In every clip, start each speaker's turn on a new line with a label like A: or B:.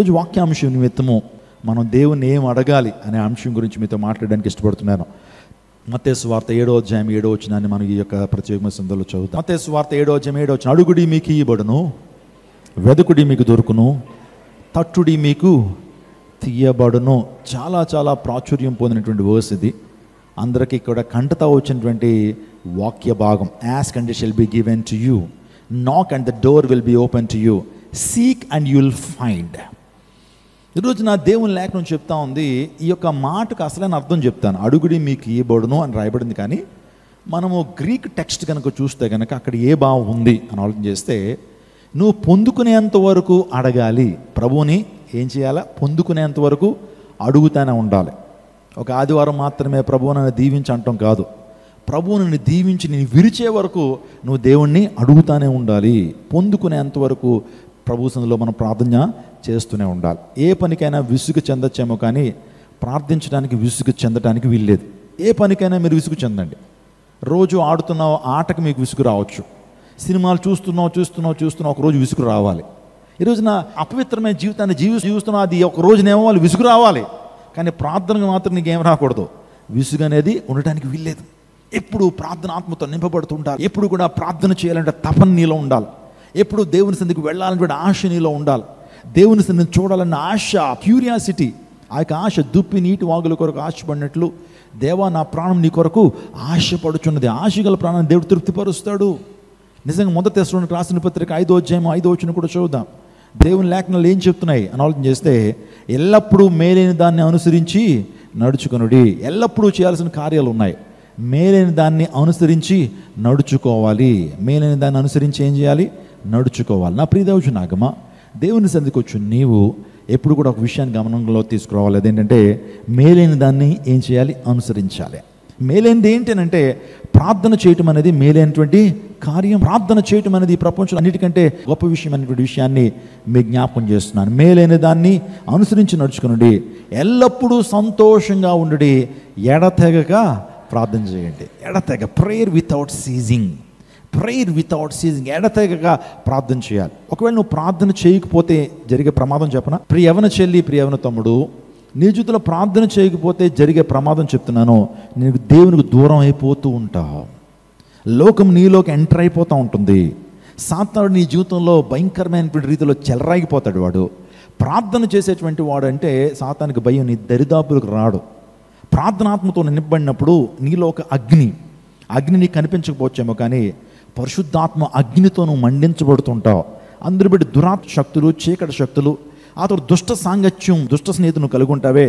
A: ఈరోజు వాక్యాంశం నిమిత్తము మనం దేవుని ఏం అడగాలి అనే అంశం గురించి మీతో మాట్లాడడానికి ఇష్టపడుతున్నాను. మత్తయి సువార్త 7వ అధ్యాయం 7వ వచనాన్ని మనం ఈ యొక్క ప్రత్యేకమైన సందర్భంలో చదువుతాం. మత్తయి సువార్త 7వ అధ్యాయం 7వ వచనం, అడుగుడి మీకు ఇయ్యబడును, వెదుకుడి మీకు దొరుకును, తట్టుడి మీకు తీయబడును. చాలా చాలా ప్రాచుర్యం పొందినటువంటి వర్స్ ఇది. అందరికీ కూడా కంటతా వచ్చినటువంటి వాక్య భాగం. Ask and it shall be given to you, నాక్ and the door will be open to you, seek and you will find. ఈరోజు నా దేవుని లేఖనం చెప్తా ఉంది. ఈ యొక్క మాటకు అసలైన అర్థం చెప్తాను. అడుగుడి మీకు ఇయ్యబడును అని రాయబడింది, కానీ మనము గ్రీక్ టెక్స్ట్ కనుక చూస్తే కనుక అక్కడ ఏ భావం ఉంది అని ఆలోచన చేస్తే, నువ్వు పొందుకునేంత వరకు అడగాలి. ప్రభువుని ఏం చేయాలా? పొందుకునేంత వరకు అడుగుతూనే ఉండాలి. ఒక ఆదివారం మాత్రమే ప్రభువు నన్ను దీవించి అంటాం కాదు. ప్రభువు నన్ను దీవించి నేను విరిచే వరకు నువ్వు దేవుణ్ణి అడుగుతూనే ఉండాలి. పొందుకునేంత వరకు ప్రభు సన్నిధిలో మనం ప్రార్థన చేస్తూనే ఉండాలి. ఏ పనికైనా విసుగు చెందొచ్చేమో, కానీ ప్రార్థించడానికి విసుగు చెందడానికి వీల్లేదు. ఏ పనికైనా మీరు విసుగు చెందండి. రోజు ఆడుతున్న ఆటకు మీకు విసుగు రావచ్చు. సినిమాలు చూస్తున్నావు ఒక రోజు విసుగు రావాలి. ఈరోజు నా అపవిత్రమైన జీవితాన్ని జీవిస్తున్నా, అది ఒక రోజునేమో వాళ్ళు విసుగు రావాలి, కానీ ప్రార్థనకు మాత్రం నీకేం రాకూడదు. విసుగు అనేది ఉండటానికి వీల్లేదు. ఎప్పుడు ప్రార్థన ఆత్మతో నింపబడుతుంటారు. ఎప్పుడు కూడా ప్రార్థన చేయాలంటే తపన నీలో ఉండాలి. ఎప్పుడు దేవుని సన్నిధికి వెళ్ళాలంటే ఆశ నీలో ఉండాలి. దేవుని సన్నిధిని చూడాలన్న ఆశ, క్యూరియాసిటీ, ఆ యొక్క ఆశ దుప్పి నీటి వాగుల కొరకు ఆశపడినట్లు, దేవా నా ప్రాణం నీ కొరకు ఆశపడుచున్నది. ఆశగల ప్రాణాన్ని దేవుడు తృప్తిపరుస్తాడు. నిజంగా మొదటి తెస్సలోనికీయులకు రాసిన పత్రిక 5వ అధ్యాయం 5వ వచనం కూడా చూద్దాం. దేవుని లేఖనాలు ఏం చెప్తున్నాయి అని ఆలోచన చేస్తే, ఎల్లప్పుడూ మేలైన దాన్ని అనుసరించి నడుచుకొనుడి. ఎల్లప్పుడూ చేయాల్సిన కార్యాలు ఉన్నాయి. మేలైన దాన్ని అనుసరించి నడుచుకోవాలి. మేలైన దాన్ని అనుసరించి ఏం చేయాలి? నడుచుకోవాలి. నా ప్రియదేవుడు నాగమా, దేవుని సన్నిధికి వచ్చి నీవు ఎప్పుడు కూడా ఒక విషయాన్ని గమనంలో తీసుకురావాలి. అదేంటంటే మేలైన దాన్ని ఏం చేయాలి? అనుసరించాలి. మేలైనది ఏంటంటే ప్రార్థన చేయటం అనేది మేలైనటువంటి కార్యం. ప్రార్థన చేయటం అనేది ఈ ప్రపంచంలో అన్నిటికంటే గొప్ప విషయం అనేటువంటి విషయాన్ని మీ జ్ఞాపకం చేస్తున్నాను. మేలైన దాన్ని అనుసరించి నడుచుకునండి, ఎల్లప్పుడూ సంతోషంగా ఉండండి, ఎడతెగక ప్రార్థన చేయండి. ఎడతెగ, ప్రేయర్ వితౌట్ సీజింగ్, ఎడతెగక ప్రార్థన చేయాలి. ఒకవేళ నువ్వు ప్రార్థన చేయకపోతే జరిగే ప్రమాదం చెప్పనా? ప్రియవన చెల్లి, ప్రియవన తమ్ముడు, నీ జీవితంలో ప్రార్థన చేయకపోతే జరిగే ప్రమాదం చెప్తున్నాను. నీకు దేవునికి దూరం అయిపోతూ ఉంటావు. లోకం నీలోకి ఎంటర్ అయిపోతూ ఉంటుంది. సాతానుడు నీ జీవితంలో భయంకరమైనటువంటి రీతిలో చెలరాగిపోతాడు. వాడు ప్రార్థన చేసేటువంటి వాడు అంటే సాతానికి భయం, నీ దరిదాపులకు రాడు. ప్రార్థనాత్మతో నింపబడినప్పుడు నీలో ఒక అగ్ని నీకు కనిపించకపోవచ్చేమో, కానీ పరిశుద్ధాత్మ అగ్నితో నువ్వు మండించబడుతుంటావు. అందరి బట్టి దురాత్మ శక్తులు, చీకటి శక్తులు, ఆ తర్వాత దుష్ట సాంగత్యం, దుష్ట స్నేహితులను కలిగి ఉంటావే,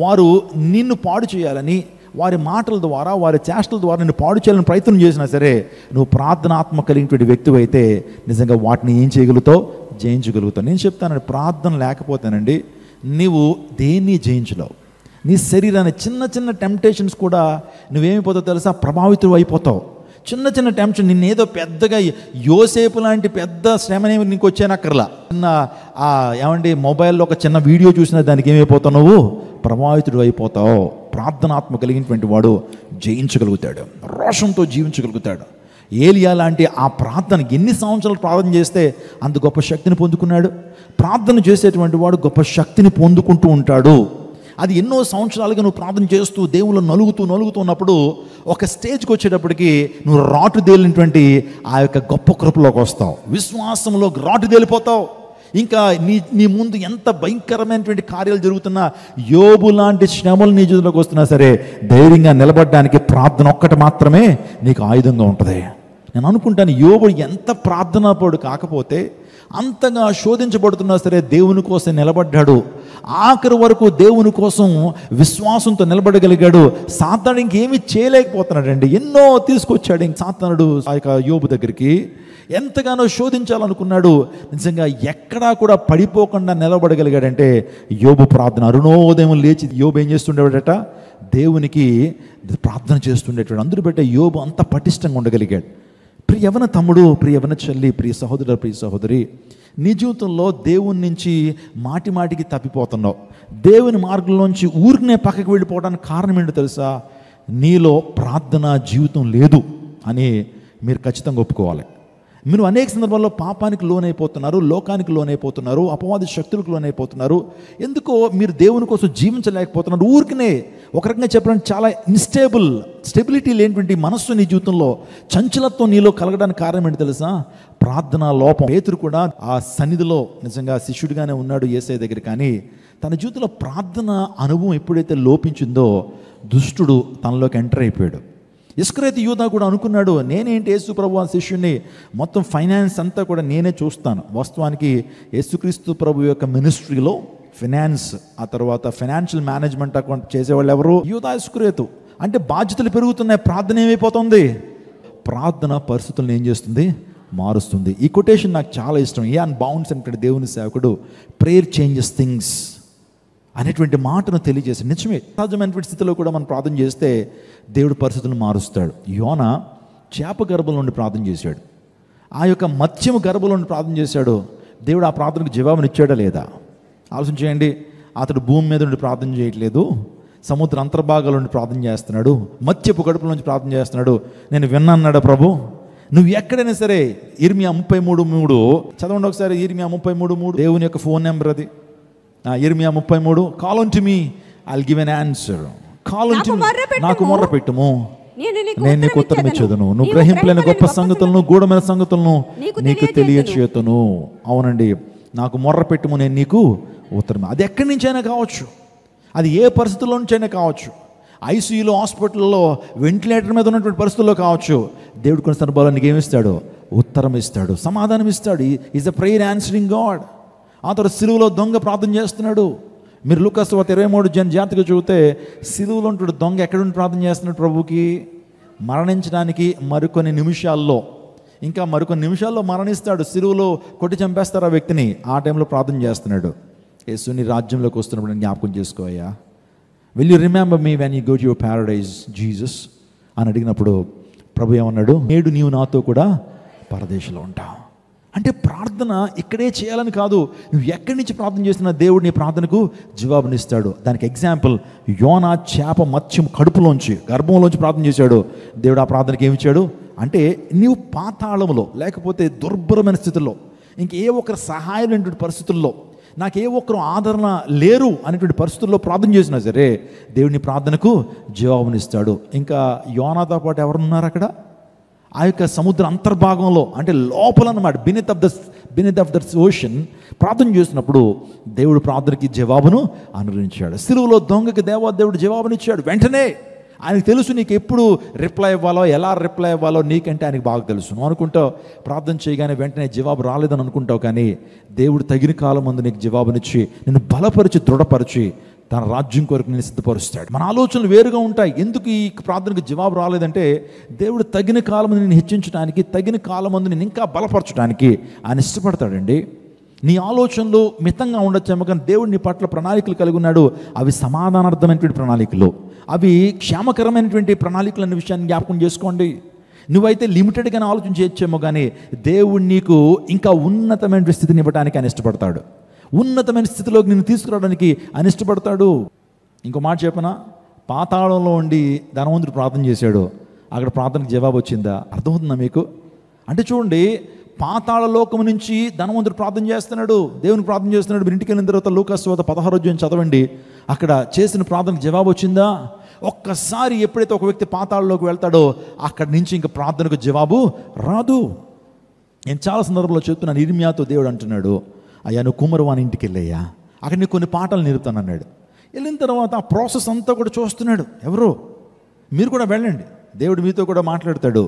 A: వారు నిన్ను పాడు చేయాలని వారి మాటల ద్వారా, వారి చేష్టల ద్వారా నిన్ను పాడు చేయాలని ప్రయత్నం చేసినా సరే, నువ్వు ప్రార్థనాత్మ కలిగినటువంటి వ్యక్తి అయితే నిజంగా వాటిని ఏం చేయగలుగుతావు? జయించగలుగుతావు. నేను చెప్తానండి, ప్రార్థన లేకపోతేనండి నీవు దేన్ని జయించలేవు. నీ శరీరాన్ని చిన్న చిన్న టెంప్టేషన్స్ కూడా నువ్వేమైపోతావు తెలుసా? ప్రభావితం అయిపోతావు. చిన్న చిన్న టెంప్షన్ నిన్నేదో పెద్దగా యోసేపు లాంటి పెద్ద శ్రమనేమి నీకు వచ్చేనక్కర్లా. చిన్న ఏమండి మొబైల్లో ఒక చిన్న వీడియో చూసినా దానికి ఏమైపోతావు? నువ్వు ప్రభావితుడు అయిపోతావు. ప్రార్థనాత్మ కలిగినటువంటి వాడు జయించగలుగుతాడు, రోషంతో జీవించగలుగుతాడు. ఏలియా లాంటి ఆ ప్రార్థన ఎన్ని సంవత్సరాలు ప్రార్థన చేస్తే అంత గొప్ప శక్తిని పొందుకున్నాడు. ప్రార్థన చేసేటువంటి వాడు గొప్ప శక్తిని పొందుకుంటూ ఉంటాడు. అది ఎన్నో సంవత్సరాలుగా నువ్వు ప్రార్థన చేస్తూ దేవుళ్ళు నలుగుతూ ఉన్నప్పుడు ఒక స్టేజ్కి వచ్చేటప్పటికి నువ్వు రాటుదేలినటువంటి ఆ యొక్క గొప్ప కృపలోకి వస్తావు. విశ్వాసంలో రాటుదేలిపోతావు. ఇంకా నీ ముందు ఎంత భయంకరమైనటువంటి కార్యాలు జరుగుతున్నా, యోబు లాంటి శ్రమలు నీ జీవితంలోకి వస్తున్నా సరే, ధైర్యంగా నిలబడడానికి ప్రార్థన ఒక్కటి మాత్రమే నీకు ఆయుధంగా ఉంటుంది. నేను అనుకుంటాను, యోబు ఎంత ప్రార్థనాపరుడు కాకపోతే అంతగా శోధించబడుతున్నా సరే దేవుని కోసం నిలబడ్డాడు. ఆఖరి వరకు దేవుని కోసం విశ్వాసంతో నిలబడగలిగాడు. సాతానుడు ఇంకేమీ చేయలేకపోతున్నాడండి. ఎన్నో తీసుకొచ్చాడు సాతానుడు ఆ యొక్క యోబు దగ్గరికి. ఎంతగానో శోధించాలనుకున్నాడు. నిజంగా ఎక్కడా కూడా పడిపోకుండా నిలబడగలిగాడంటే యోబు ప్రార్థన. అరుణోదయం లేచి యోబు ఏం చేస్తుండేవాడట? దేవునికి ప్రార్థన చేస్తుండేవాడు. అందరూ బట్టే యోబు అంత పటిష్టంగా ఉండగలిగాడు. ప్రియవన తమ్ముడు, ప్రియవన చెల్లి, ప్రియ సహోదరు, ప్రియ సహోదరి, నీ జీవితంలో దేవుని నుంచి మాటికి తప్పిపోతున్నావు. దేవుని మార్గంలోంచి ఊరికనే పక్కకి వెళ్ళిపోవడానికి కారణం ఏంటో తెలుసా? నీలో ప్రార్థనా జీవితం లేదు అని మీరు ఖచ్చితంగా ఒప్పుకోవాలి. మీరు అనేక సందర్భాల్లో పాపానికి లోనైపోతున్నారు, లోకానికి లోనైపోతున్నారు, అపవాది శక్తులకు లోనైపోతున్నారు. ఎందుకో మీరు దేవుని కోసం జీవించలేకపోతున్నారు. ఊరికనే ఒక రకంగా చెప్పాలంటే చాలా స్టెబిలిటీ లేనిటువంటి మనస్సు నీ జీవితంలో, చంచలత్వం నీలో కలగడానికి కారణం ఏంటి తెలుసా? ప్రార్థనా లోపం. పేతురు కూడా ఆ సన్నిధిలో నిజంగా శిష్యుడిగానే ఉన్నాడు యేసయ్య దగ్గర, కానీ తన జీవితంలో ప్రార్థన అనుభవం ఎప్పుడైతే లోపించిందో దుష్టుడు తనలోకి ఎంటర్ అయిపోయాడు. ఇస్కరియోతు యూదా కూడా అనుకున్నాడు, నేనేంటి యేసు ప్రభు శిష్యుని, మొత్తం ఫైనాన్స్ అంతా కూడా నేనే చూస్తాను. వాస్తవానికి యేసుక్రీస్తు ప్రభు యొక్క మినిస్ట్రీలో ఫైనాన్స్, ఆ తర్వాత ఫైనాన్షియల్ మేనేజ్మెంట్ అకౌంట్ చేసేవాళ్ళు ఎవరు? యూదా, ఇస్కరియోతు. అంటే బాధ్యతలు పెరుగుతున్నాయి, ప్రార్థన ఏమైపోతుంది? ప్రార్థన పరిస్థితులను ఏం చేస్తుంది? మారుస్తుంది. ఈ కొటేషన్ నాకు చాలా ఇష్టం. ఇయాన్ బౌన్స్ అంటే దేవుని సేవకుడు, ప్రేయర్ చేంజెస్ థింగ్స్ అనేటువంటి మాటను తెలియజేసి, నిజమే, సహజమైనటువంటి స్థితిలో కూడా మనం ప్రార్థన చేస్తే దేవుడు పరిస్థితులను మారుస్తాడు. యోనా చేప గర్భంలో నుండి ప్రార్థన చేశాడు, ఆ యొక్క మత్స్యము గర్భంలో నుండి ప్రార్థన చేశాడు. దేవుడు ఆ ప్రార్థనకు జవాబునిచ్చాడా లేదా? ఆలోచన చేయండి. అతడు భూమి మీద నుండి ప్రార్థన చేయట్లేదు, సముద్ర అంతర్భాగాల నుండి ప్రార్థన చేస్తున్నాడు, మత్స్యపు గడుపుల నుంచి ప్రార్థన చేస్తున్నాడు. నేను విన్నాన్నాడా ప్రభు? నువ్వు ఎక్కడైనా సరే ఇర్మియా 33:3 చదవండి ఒకసారి. ఇర్మియా 33:3 దేవుని యొక్క ఫోన్ నెంబర్ అది. ఇర్మియా 33, call on to me, I will give an answer. Call on to me, నాకు మొర్ర పెట్టుము, నేను నీకు ఉత్తరం ఇచ్చేదను. నువ్వు గ్రహింపలేని గొప్ప సంగతులను, గూఢమైన సంగతులను నీకు తెలియచేతును. అవునండి, నాకు మొర్ర పెట్టుము, నేను నీకు ఉత్తరం. అది ఎక్కడి నుంచైనా కావచ్చు, అది ఏ పరిస్థితుల్లో నుంచైనా కావచ్చు, ఐసీయూలో, హాస్పిటల్లో, వెంటిలేటర్ మీద ఉన్నటువంటి పరిస్థితుల్లో కావచ్చు. దేవుడు కొన్ని సందర్భాల్లో నీకు ఏమిస్తాడు? ఉత్తరం ఇస్తాడు, సమాధానం ఇస్తాడు. Is a prayer answering God. ఆ తర్వాత సిలువలో దొంగ ప్రార్థన చేస్తున్నాడు. మీరు లూకాసు వార్త 23 జాగ్రత్తగా చూస్తే సిలువలో ఉంటుడు దొంగ ఎక్కడుండి ప్రార్థన చేస్తున్నాడు? ప్రభుకి మరణించడానికి మరికొన్ని నిమిషాల్లో, ఇంకా మరికొన్ని నిమిషాల్లో మరణిస్తాడు. సిలువలో కొట్టి చంపేస్తారు ఆ వ్యక్తిని. ఆ టైంలో ప్రార్థన చేస్తున్నాడు. యేసుని రాజ్యంలోకి వస్తున్నప్పుడు నేను జ్ఞాపకం చేసుకోవయ్యా, will you remember me when you go to your paradise Jesus అని అడిగినప్పుడు ప్రభు ఏమన్నాడు? నేడు నీవు నాతో కూడా పరదేశంలో ఉంటావు. అంటే ప్రార్థన ఇక్కడే చేయాలని కాదు, నువ్వు ఎక్కడి నుంచి ప్రార్థన చేస్తున్నా దేవుడు నీ ప్రార్థనకు జవాబునిస్తాడు. దానికి ఎగ్జాంపుల్ యోనా చేప మత్స్యం కడుపులోంచి, గర్భంలోంచి ప్రార్థన చేశాడు. దేవుడు ఆ ప్రార్థనకి ఏమి ఇచ్చాడు అంటే, నీవు పాతాళంలో లేకపోతే దుర్భరమైన స్థితిలో, ఇంకే ఒక్కరి సహాయం లేనటువంటి పరిస్థితుల్లో, నాకు ఏ ఒక్కరు ఆదరణ లేరు అనేటువంటి పరిస్థితుల్లో ప్రార్థన చేసినా సరే దేవుని ప్రార్థనకు జవాబునిస్తాడు. ఇంకా యోనాతో పాటు ఎవరున్నారు అక్కడ? ఆ యొక్క సముద్ర అంతర్భాగంలో, అంటే లోపల అన్నమాట, బినెత్ ఆఫ్ ద ఓషన్ ప్రార్థన చేసినప్పుడు దేవుడు ప్రార్థనకి జవాబును అనుగ్రహించాడు. సిలువలో దొంగకి దేవుడు జవాబునిచ్చాడు వెంటనే. ఆయనకు తెలుసు నీకు ఎప్పుడు రిప్లై ఇవ్వాలో, ఎలా రిప్లై ఇవ్వాలో నీకంటే ఆయనకు బాగా తెలుసు. నువ్వు అనుకుంటావు ప్రార్థన చేయగానే వెంటనే జవాబు రాలేదని అనుకుంటావు, కానీ దేవుడు తగిన కాలం ముందు నీకు జవాబునిచ్చి నిన్ను బలపరిచి, దృఢపరిచి తన రాజ్యం కొరకు నేను సిద్ధపరుస్తాడు. మన ఆలోచనలు వేరుగా ఉంటాయి. ఎందుకు ఈ ప్రార్థనకు జవాబు రాలేదంటే దేవుడు తగిన కాలం నేను హెచ్చించడానికి, తగిన కాలం ముందు నేను ఇంకా బలపరచడానికి ఆయన ఇష్టపడతాడండి. నీ ఆలోచనలు మితంగా ఉండొచ్చేమో, కానీ దేవుడు నీ పట్ల ప్రణాళికలు కలిగి ఉన్నాడు. అవి సమాధానార్థమైనటువంటి ప్రణాళికలు, అవి క్షేమకరమైనటువంటి ప్రణాళికలు అనే విషయాన్ని జ్ఞాపకం చేసుకోండి. నువ్వైతే లిమిటెడ్గానే ఆలోచన చేయొచ్చేమో, కానీ దేవుడు నీకు ఇంకా ఉన్నతమైన స్థితిని ఇవ్వడానికి ఆయన ఇష్టపడతాడు. ఉన్నతమైన స్థితిలోకి నిన్ను తీసుకురావడానికి ఆయన ఇష్టపడతాడు. ఇంకో మాట చెప్పనా? పాతాళంలో ఉండి ధనవంతుడు ప్రార్థన చేశాడు, అక్కడ ప్రార్థనకు జవాబు వచ్చిందా? అర్థమవుతుందా మీకు? అంటే చూడండి, పాతాళ లోకం నుంచి ధనవంతుడు ప్రార్థన చేస్తున్నాడు, దేవుని ప్రార్థన చేస్తున్నాడు. మీరు ఇంటికి వెళ్ళిన తర్వాత లూకాసు వార్త 16 చదవండి, అక్కడ చేసిన ప్రార్థనకు జవాబు వచ్చిందా? ఒక్కసారి ఎప్పుడైతే ఒక వ్యక్తి పాతాళలోకి వెళ్తాడో అక్కడి నుంచి ఇంకా ప్రార్థనకు జవాబు రాదు. నేను చాలా సందర్భంలో చెప్తున్నాను. ఇర్మియాతో దేవుడు అంటున్నాడు, అయ్యా నువ్వు కుమ్మరవాని ఇంటికి వెళ్ళయ్యా, అక్కడ నీకు కొన్ని పాఠాలు నేర్పుతాను అన్నాడు. వెళ్ళిన తర్వాత ఆ ప్రాసెస్ అంతా కూడా చూస్తున్నాడు. ఎవరు? మీరు కూడా వెళ్ళండి, దేవుడు మీతో కూడా మాట్లాడతాడు.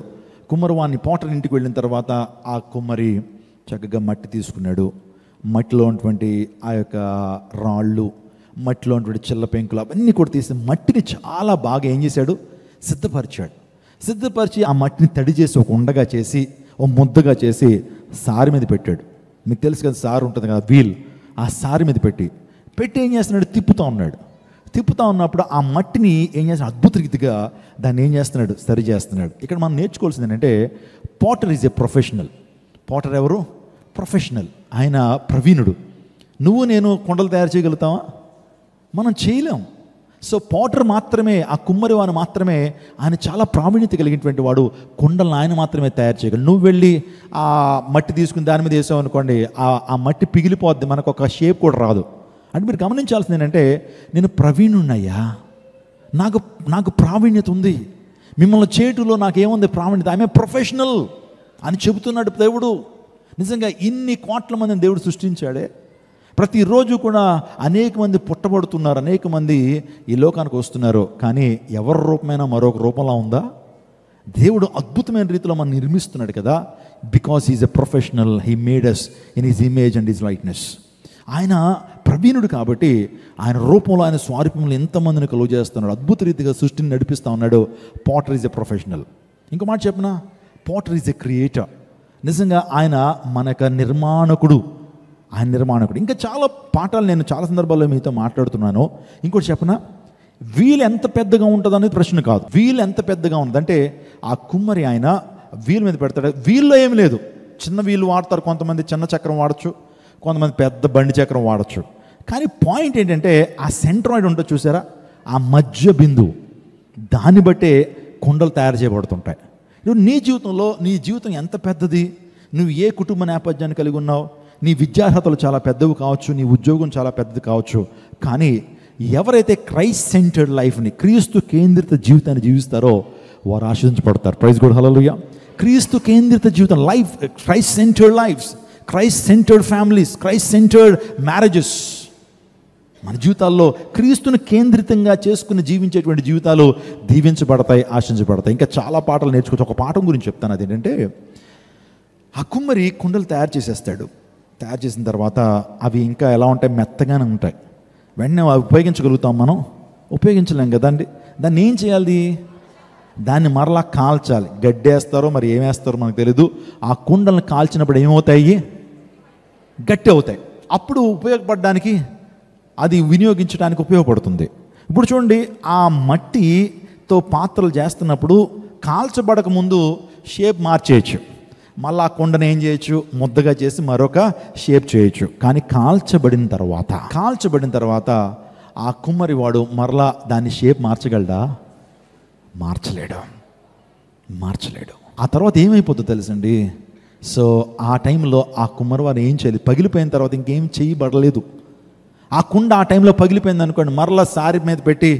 A: కుమ్మరవాణి పోటర్ ఇంటికి వెళ్ళిన తర్వాత ఆ కుమ్మరి చక్కగా మట్టి తీసుకున్నాడు. మట్టిలో ఉన్నటువంటి ఆ యొక్క రాళ్ళు, మట్టిలో ఉన్నటువంటి చిల్ల పెంకులు అవన్నీ కూడా తీసి మట్టిని చాలా బాగా ఏం చేశాడు? సిద్ధపరిచి ఆ మట్టిని తడి చేసి ఒక ఉండగా చేసి, ఒక ముద్దగా చేసి సారి మీద పెట్టాడు. మీకు తెలుసు కదా, సారు ఉంటుంది కదా, వీల్, ఆ సారి మీద పెట్టి ఏం చేస్తున్నాడు? తిప్పుతా ఉన్నప్పుడు ఆ మట్టిని ఏం చేస్తున్నాడు? అద్భుత రీతిగా దాన్ని ఏం చేస్తున్నాడు? సరి చేస్తున్నాడు. ఇక్కడ మనం నేర్చుకోవాల్సింది ఏంటంటే, Potter is a professional. Potter ఎవరు? ప్రొఫెషనల్. ఆయన ప్రవీణుడు. నువ్వు నేను కొండలు తయారు చేయగలుగుతావా? మనం చేయలేం. సో పాటర్ మాత్రమే, ఆ కుమ్మరి వాడు మాత్రమే ఆయన చాలా ప్రావీణ్యత కలిగినటువంటి వాడు. కుండలను ఆయన మాత్రమే తయారు చేయగలడు. నువ్వు వెళ్ళి ఆ మట్టి తీసుకుని దాని మీద వేసావు అనుకోండి, ఆ మట్టి పిగిలిపోద్ది, మనకు ఒక షేప్ కూడా రాదు. అంటే మీరు గమనించాల్సింది ఏంటంటే, నేను ప్రవీణున్నయ్యా, నాకు ప్రావీణ్యత ఉంది, మిమ్మల్ని చేటులో నాకేముంది ప్రావీణ్యత, ఐఎమ్ ఏ ప్రొఫెషనల్ అని చెబుతున్నాడు దేవుడు. నిజంగా ఇన్ని కోట్ల మందిని దేవుడు సృష్టించాడే. ప్రతిరోజు కూడా అనేక మంది పుట్టబడుతున్నారు, అనేక మంది ఈ లోకానికి వస్తున్నారు. కానీ ఎవరి రూపమైనా మరొక రూపంలో ఉందా? దేవుడు అద్భుతమైన రీతిలో మనం నిర్మిస్తున్నాడు కదా. Because he is a professional, he made us in his image and his likeness. ఆయన ప్రవీణుడు కాబట్టి ఆయన రూపంలో, ఆయన స్వారూప్యంలో ఎంతమందిని కలుగు చేస్తున్నాడు, అద్భుత రీతిగా సృష్టిని నడిపిస్తూ ఉన్నాడు. Potter is a professional. ఇంకో మాట చెప్పనా, పాటర్ ఈజ్ ఎ క్రియేటర్. నిజంగా ఆయన మనకు నిర్మాణకుడు, ఆయన నిర్మాణకుడు. ఇంకా చాలా పాఠాలు నేను చాలా సందర్భాల్లో మీతో మాట్లాడుతున్నాను. ఇంకోటి చెప్పనా, వీలు ఎంత పెద్దగా ఉంటుంది అనేది ప్రశ్న కాదు. వీలు ఎంత పెద్దగా ఉంటుంది అంటే, ఆ కుమ్మరి ఆయన వీలు మీద పెడతాడు. వీల్లో ఏమి లేదు, చిన్న వీలు వాడతారు కొంతమంది, చిన్న చక్రం వాడచ్చు, కొంతమంది పెద్ద బండి చక్రం వాడచ్చు. కానీ పాయింట్ ఏంటంటే, ఆ సెంట్రాయిడ్ ఉంటుంది చూసారా, ఆ మధ్య బిందువు, దాన్ని బట్టే కుండలు తయారు చేయబడుతుంటాయి. నీ జీవితంలో, నీ జీవితం ఎంత పెద్దది, నువ్వు ఏ కుటుంబ నేపథ్యాన్ని కలిగి ఉన్నావు, నీ విద్యార్హతలు చాలా పెద్దవి కావచ్చు, నీ ఉద్యోగం చాలా పెద్దది కావచ్చు. కానీ ఎవరైతే క్రైస్ట్ సెంటర్డ్ లైఫ్ని, క్రీస్తు కేంద్రిత జీవితాన్ని జీవిస్తారో వారు ఆశీర్వదించబడతారు. ప్రైజ్ గాడ్, హల్లెలూయా. క్రీస్తు కేంద్రిత జీవితం, life, Christ centered lifes, Christ centered families, Christ centered marriages. మన జీవితాల్లో క్రీస్తుని కేంద్రితంగా చేసుకుని జీవించేటువంటి జీవితాలు దీవించబడతాయి, ఆశించబడతాయి. ఇంకా చాలా పాటలు నేర్చుకోవచ్చు. ఒక పాఠం గురించి చెప్తాను. అదేంటంటే, ఆ కుమ్మరి కుండలు తయారు చేసేస్తాడు. తయారు చేసిన తర్వాత అవి ఇంకా ఎలా ఉంటాయి, మెత్తగానే ఉంటాయి. వెంటనే అవి ఉపయోగించగలుగుతాం మనం? ఉపయోగించలేం కదండి. దాన్ని ఏం చేయాలి, దాన్ని మరలా కాల్చాలి. గడ్డేస్తారో మరి ఏమేస్తారో మనకు తెలీదు. ఆ కుండలను కాల్చినప్పుడు ఏమవుతాయి, గట్టి అవుతాయి. అప్పుడు ఉపయోగపడడానికి, అది వినియోగించడానికి ఉపయోగపడుతుంది. ఇప్పుడు చూడండి, ఆ మట్టితో పాత్రలు చేస్తున్నప్పుడు కాల్చబడక ముందు షేప్ మార్చేయచ్చు, మళ్ళీ ఆ కుండను ఏం చేయొచ్చు, ముద్దగా చేసి మరొక షేప్ చేయొచ్చు. కానీ కాల్చబడిన తర్వాత ఆ కుమ్మరి వాడు మరలా దాన్ని షేప్ మార్చగలడా? మార్చలేడు. ఆ తర్వాత ఏమైపోతుందో తెలుసండి. సో ఆ టైంలో ఆ కుమ్మరి వారు ఏం చేయాలి, పగిలిపోయిన తర్వాత ఇంకేం చేయబడలేదు. ఆ కుండ ఆ టైంలో పగిలిపోయింది అనుకోండి, మరలా సారి మీద పెట్టి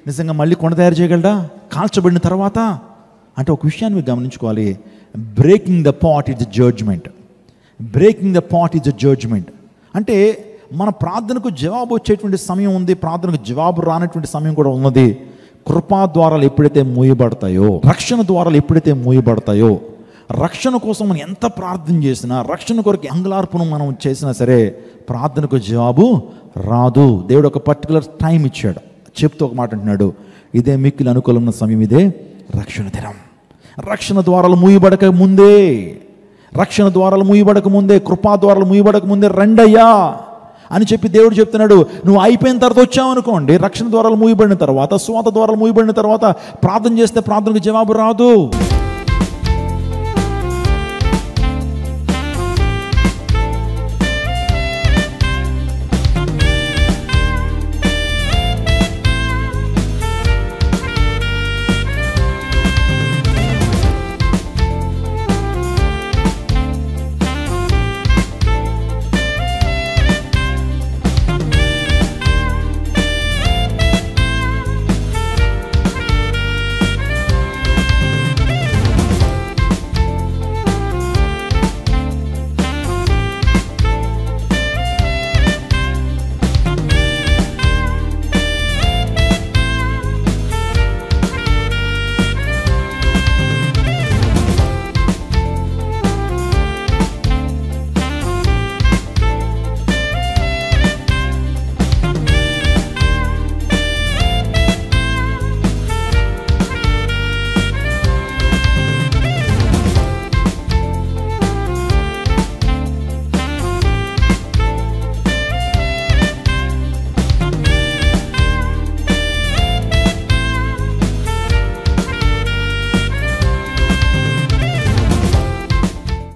A: నిజంగా మళ్ళీ కుండ తయారు చేయగలడా కాల్చబడిన తర్వాత? అంటే ఒక విషయాన్ని మీరు గమనించుకోవాలి, breaking the pot is a judgement. అంటే మన ప్రార్థనకు జవాబు వచ్చేటువంటి సమయం ఉంది, ప్రార్థనకు జవాబు రానటువంటి సమయం కూడా ఉన్నది. కృపా ద్వారాలు ఎప్పుడైతే మూయబడతాయో, రక్షణ ద్వారాలు ఎప్పుడైతే మూయబడతాయో, రక్షణ కోసం మనం ఎంత ప్రార్థన చేసినా, రక్షణ కొరకు అంగలార్పణ మనం చేసినా సరే ప్రార్థనకు జవాబు రాదు. దేవుడు ఒక పర్టికులర్ టైం ఇచ్చాడు. చెప్తూ ఒక మాట అంటున్నాడు, ఇదే మిక్కిలి అనుకూలమైన సమయం, ఇదే రక్షణ దినం. రక్షణ ద్వారాలు మూయబడక ముందే, కృపా ద్వారాలు మూయబడక ముందే రండయ్యా అని చెప్పి దేవుడు చెప్తున్నాడు. నువ్వు అయిపోయిన తర్వాత వచ్చావు అనుకోండి, రక్షణ ద్వారాలు మూయబడిన తర్వాత, స్వాత ద్వారాలు మూయబడిన తర్వాత ప్రార్థన చేస్తే ప్రార్థనకు జవాబు రాదు.